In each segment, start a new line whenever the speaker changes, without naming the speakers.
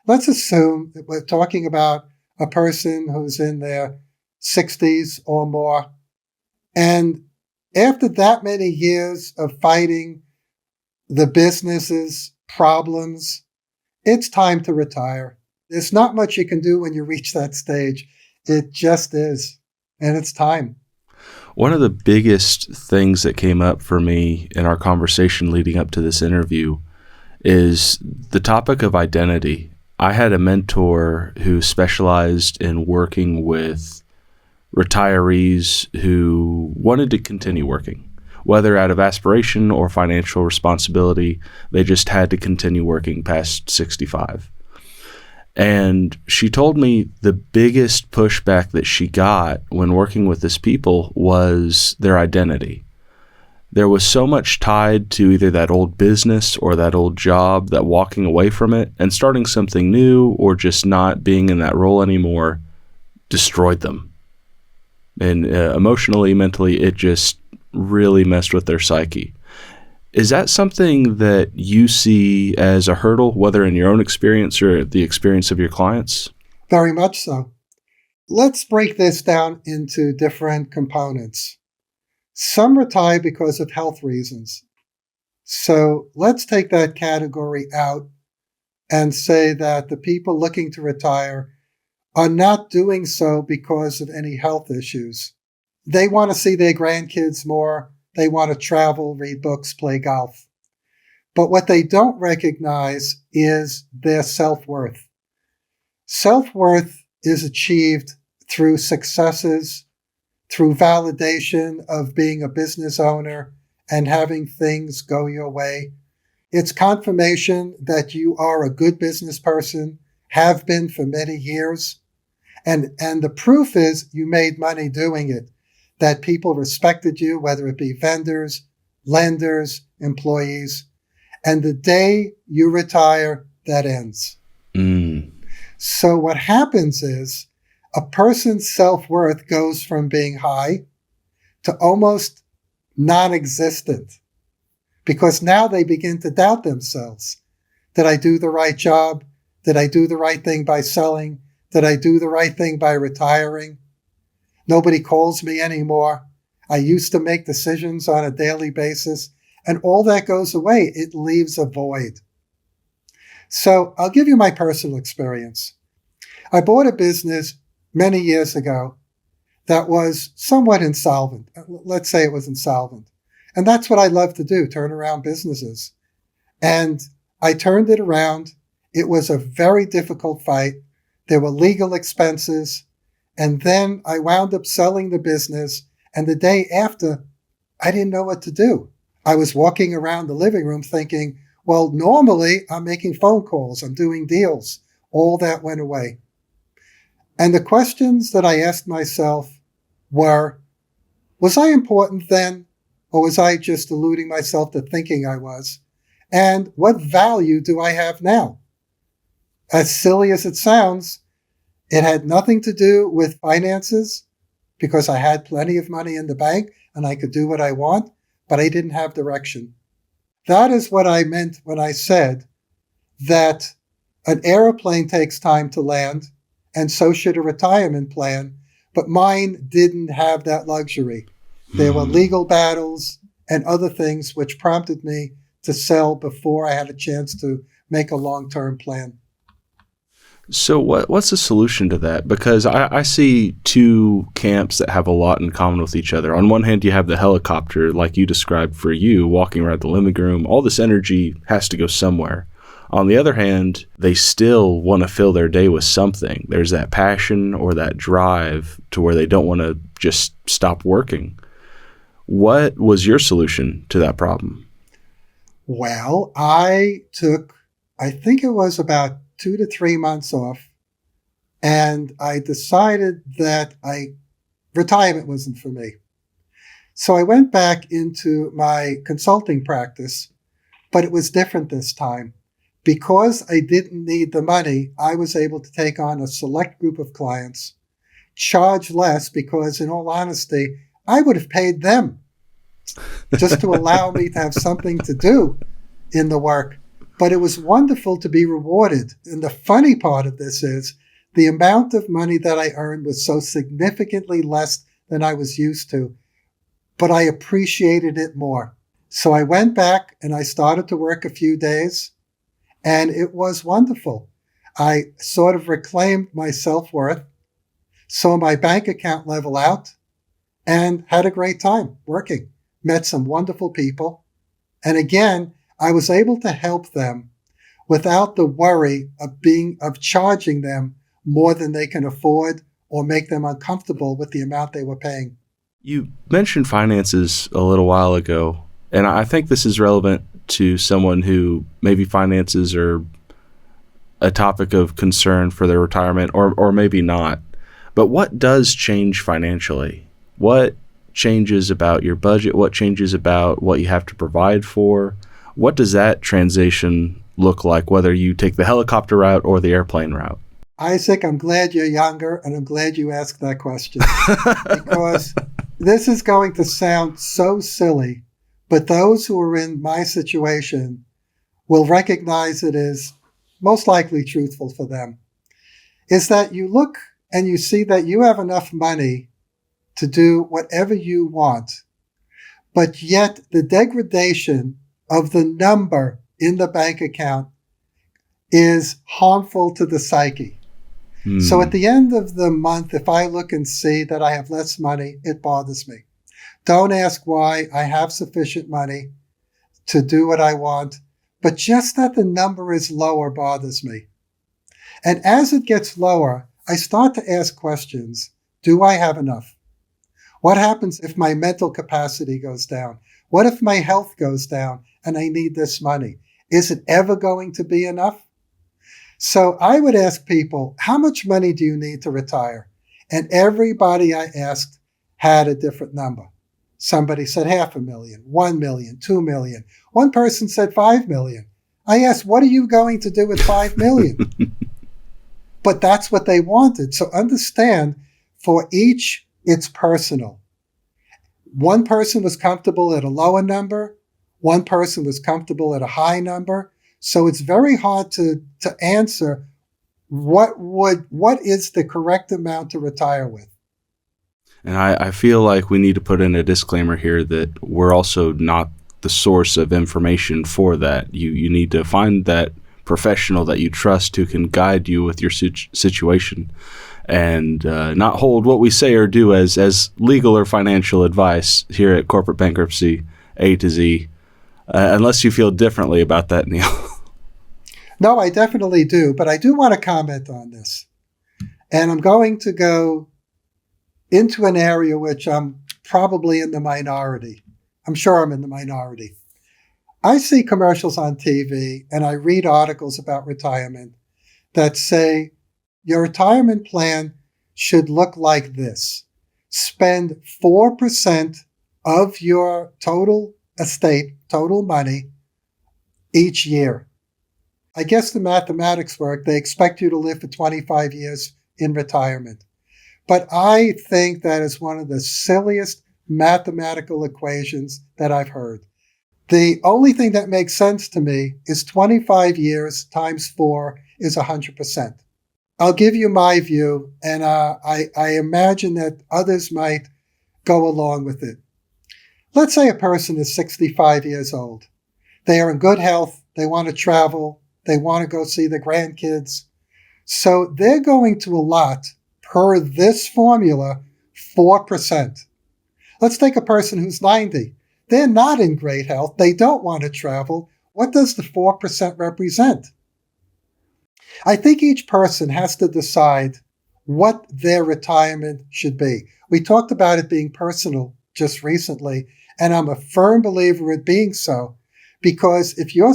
let's assume that we're talking about a person who's in their 60s or more. And after that many years of fighting the business's problems, it's time to retire. There's not much you can do when you reach that stage. It just is. And it's time.
One of the biggest things that came up for me in our conversation leading up to this interview is the topic of identity. I had a mentor who specialized in working with retirees who wanted to continue working, whether out of aspiration or financial responsibility. They just had to continue working past 65. And she told me the biggest pushback that she got when working with this people was their identity. There was so much tied to either that old business or that old job that walking away from it and starting something new or just not being in that role anymore destroyed them. And emotionally, mentally, it just really messed with their psyche. Is that something that you see as a hurdle, whether in your own experience or the experience of your clients?
Very much so. Let's break this down into different components. Some retire because of health reasons. So let's take that category out and say that the people looking to retire are not doing so because of any health issues. They want to see their grandkids more. They want to travel, read books, play golf. But what they don't recognize is their self-worth. Self-worth is achieved through successes, through validation of being a business owner and having things go your way. It's confirmation that you are a good business person, have been for many years. And the proof is you made money doing it, that people respected you, whether it be vendors, lenders, employees. And the day you retire, that ends. So what happens is a person's self-worth goes from being high to almost non-existent, because now they begin to doubt themselves. Did I do the right job? Did I do the right thing by selling? Did I do the right thing by retiring? Nobody calls me anymore. I used to make decisions on a daily basis, and all that goes away. It leaves a void. So I'll give you my personal experience. I bought a business many years ago that was somewhat insolvent. Let's say it was insolvent. And that's what I love to do, turn around businesses. And I turned it around. It was a very difficult fight. There were legal expenses. And then I wound up selling the business. And the day after, I didn't know what to do. I was walking around the living room thinking, well, normally I'm making phone calls, I'm doing deals. All that went away. And the questions that I asked myself were, was I important then? Or was I just deluding myself to thinking I was? And what value do I have now? As silly as it sounds, it had nothing to do with finances, because I had plenty of money in the bank and I could do what I want, but I didn't have direction. That is what I meant when I said that an airplane takes time to land, and so should a retirement plan, but mine didn't have that luxury. There were legal battles and other things which prompted me to sell before I had a chance to make a long-term plan.
So what's the solution to that? Because I see two camps that have a lot in common with each other. On one hand, you have the helicopter, like you described for you, walking around the living room. All this energy has to go somewhere. On the other hand, they still want to fill their day with something. There's that passion or that drive to where they don't want to just stop working. What was your solution to that problem?
Well, I think it was about 2 to 3 months off, and I decided that retirement wasn't for me. So I went back into my consulting practice, but it was different this time. Because I didn't need the money, I was able to take on a select group of clients, charge less, because in all honesty, I would have paid them just to allow me to have something to do in the work. But it was wonderful to be rewarded. And the funny part of this is the amount of money that I earned was so significantly less than I was used to, but I appreciated it more. So I went back and I started to work a few days, and it was wonderful. I sort of reclaimed my self-worth, saw my bank account level out, and had a great time working. Met some wonderful people. And again, I was able to help them without the worry of charging them more than they can afford or make them uncomfortable with the amount they were paying.
You mentioned finances a little while ago, and I think this is relevant to someone who maybe finances are a topic of concern for their retirement, or maybe not. But what does change financially? What changes about your budget? What changes about what you have to provide for? What does that transition look like, whether you take the helicopter route or the airplane route?
Isaac, I'm glad you're younger, and I'm glad you asked that question because this is going to sound so silly, but those who are in my situation will recognize it as most likely truthful for them, is that you look and you see that you have enough money to do whatever you want, but yet the degradation of the number in the bank account is harmful to the psyche. So at the end of the month, if I look and see that I have less money, it bothers me. Don't ask why. I have sufficient money to do what I want, but just that the number is lower bothers me. And as it gets lower, I start to ask questions. Do I have enough? What happens if my mental capacity goes down? What if my health goes down and I need this money? Is it ever going to be enough? So I would ask people, how much money do you need to retire? And everybody I asked had a different number. Somebody said $500,000, 1 million, 2 million. One person said 5 million. I asked, what are you going to do with 5 million? But that's what they wanted. So understand, for each, it's personal. One person was comfortable at a lower number. One person was comfortable at a high number. So it's very hard to answer what is the correct amount to retire with.
And I feel like we need to put in a disclaimer here that we're also not the source of information for that. You need to find that professional that you trust who can guide you with your situation, and not hold what we say or do as legal or financial advice here at Corporate Bankruptcy A to Z, unless you feel differently about that, Neil.
No, I definitely do, but I do want to comment on this. And I'm going to go into an area which I'm probably in the minority. I'm sure I'm in the minority. I see commercials on TV and I read articles about retirement that say your retirement plan should look like this. Spend 4% of your total estate, total money, each year. I guess the mathematics work. They expect you to live for 25 years in retirement. But I think that is one of the silliest mathematical equations that I've heard. The only thing that makes sense to me is 25 years times 4 is 100%. I'll give you my view, and I imagine that others might go along with it. Let's say a person is 65 years old. They are in good health. They want to travel. They want to go see the grandkids. So they're going to allot, per this formula, 4%. Let's take a person who's 90. They're not in great health. They don't want to travel. What does the 4% represent? I think each person has to decide what their retirement should be. We talked about it being personal just recently, and I'm a firm believer in it being so, because if you're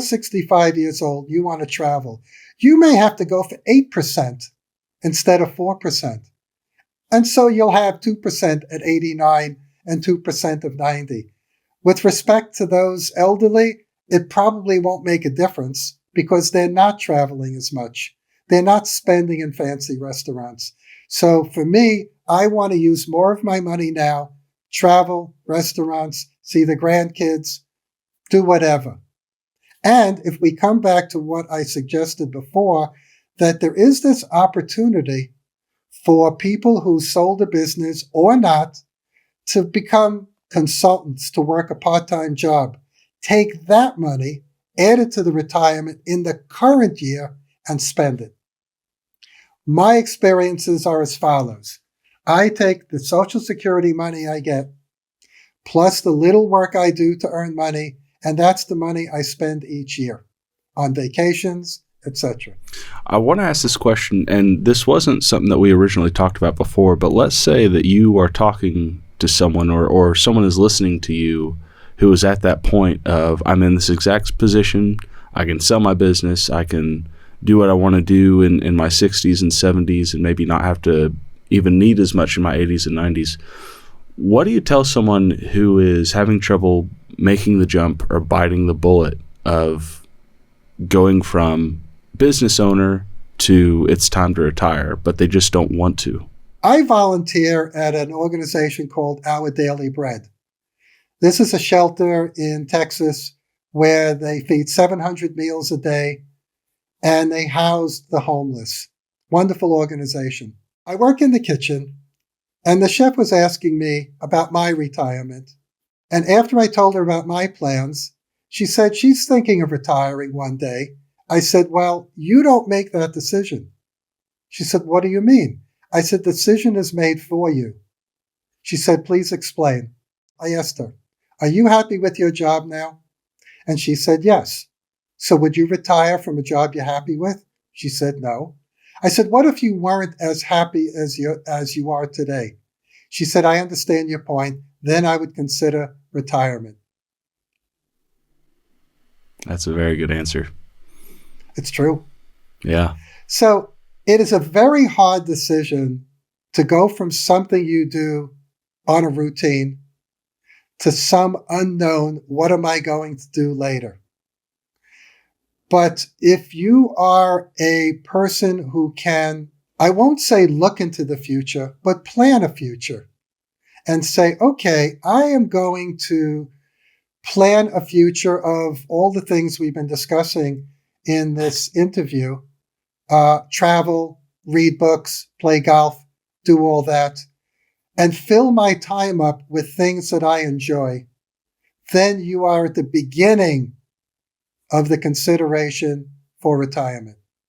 65 years old, you want to travel, you may have to go for 8% instead of 4%. And so you'll have 2% at 89 and 2% of 90. With respect to those elderly, it probably won't make a difference because they're not traveling as much. They're not spending in fancy restaurants. So for me, I want to use more of my money now, travel, restaurants, see the grandkids, do whatever. And if we come back to what I suggested before, that there is this opportunity for people who sold a business or not to become consultants, to work a part-time job. Take that money, add it to the retirement in the current year, and spend it. My experiences are as follows. I take the Social Security money I get, plus the little work I do to earn money, and that's the money I spend each year on vacations, etc.
I want to ask this question, and this wasn't something that we originally talked about before, but let's say that you are talking to someone or someone is listening to you who is at that point of, I'm in this exact position, I can sell my business, I can do what I want to do in my 60s and 70s and maybe not have to even need as much in my 80s and 90s. What do you tell someone who is having trouble making the jump or biting the bullet of going from business owner to it's time to retire, but they just don't want to?
I volunteer at an organization called Our Daily Bread. This is a shelter in Texas where they feed 700 meals a day and they house the homeless. Wonderful organization. I work in the kitchen, and the chef was asking me about my retirement. And after I told her about my plans, she said she's thinking of retiring one day. I said, well, you don't make that decision. She said, what do you mean? I said, the decision is made for you. She said, please explain. I asked her, are you happy with your job now? And she said, yes. So would you retire from a job you're happy with? She said, no. I said, what if you weren't as happy as you are today? She said, I understand your point. Then I would consider retirement.
That's a very good answer.
It's true.
Yeah.
So it is a very hard decision to go from something you do on a routine to some unknown, what am I going to do later? But if you are a person who can, I won't say look into the future, but plan a future and say, okay, I am going to plan a future of all the things we've been discussing in this interview, travel, read books, play golf, do all that, and fill my time up with things that I enjoy. Then you are at the beginning of the consideration for retirement.